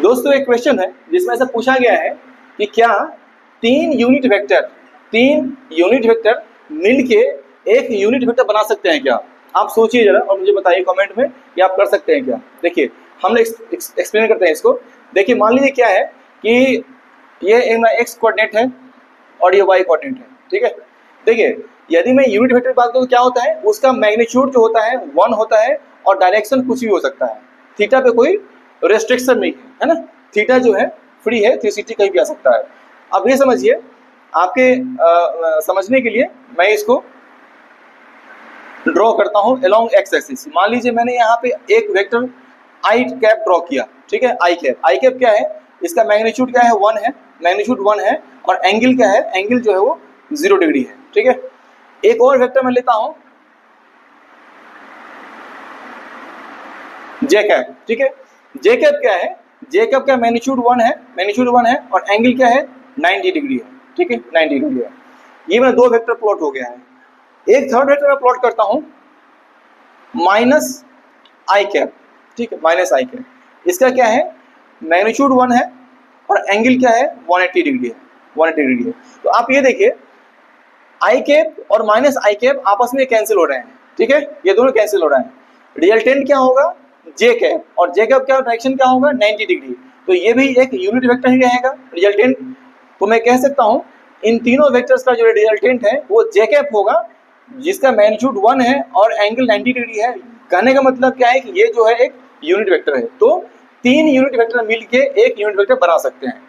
दोस्तों एक क्वेश्चन है जिसमें ऐसा पूछा गया है कि क्या तीन यूनिट वेक्टर मिलके एक यूनिट वेक्टर बना सकते हैं क्या? आप सोचिए जरा और मुझे बताइए कमेंट में कि आप कर सकते हैं क्या। देखिए हम एक्सप्लेन करते हैं इसको। देखिए मान लीजिए क्या है कि ये एक्स कोऑर्डिनेट है और ये वाई कोऑर्डिनेट है, ठीक है। देखिए यदि मैं यूनिट वेक्टर की बात करूँ तो क्या होता है, उसका मैग्नीट्यूड जो होता है 1 होता है और डायरेक्शन कुछ भी हो सकता है। थीटा पे कोई रेस्ट्रिक्शन नहीं है ना, थीटा जो है फ्री है, 360 कहीं भी आ सकता है। अब ये समझिए आपके समझने के लिए मैं इसको ड्रॉ करता हूँ अलोंग एक्स एक्सिस। मान लीजिए मैंने यहाँ पे एक वेक्टर आई कैप ड्रॉ किया, ठीक है। आई कैप क्या है, इसका मैग्नीट्यूड क्या है 1 है, मैग्नीट्यूड 1 है और एंगल क्या है, एंगल जो है वो 0 डिग्री है, ठीक है। एक और वेक्टर मैं लेता हूं जे कैप, ठीक है। जे कैप क्या है, जे कैप का मैग्नीट्यूड 1 है और एंगल क्या है 90 डिग्री है, ठीक है, 90 डिग्री है। ये मेरा दो वेक्टर प्लॉट हो गया है। एक थर्ड वेक्टर मैं प्लॉट करता हूं माइनस आई कैप, ठीक है, माइनस आई कैप। इसका क्या है, मैग्नीट्यूड 1 है और एंगल क्या है 180 डिग्री है, 180 डिग्री है। तो आप ये देखिए आई कैप और माइनस आई कैप आपस में कैंसिल हो रहे हैं, ठीक है, ये दोनों कैंसिल हो रहे हैं। रिजल्टेंट क्या होगा जे कैप, और जे कैप क्या डायरेक्शन क्या होगा 90 डिग्री। तो ये भी एक यूनिट वेक्टर ही रहेगा रिजल्टेंट। तो मैं कह सकता हूं इन तीनों वेक्टर्स का जो रिजल्टेंट है वो जे कैप होगा, जिसका मैग्नीट्यूड 1 है और एंगल 90 डिग्री है। कहने का मतलब क्या है कि ये जो है एक यूनिट वेक्टर है। तो तीन यूनिट वेक्टर मिलके एक यूनिट वेक्टर बना सकते हैं।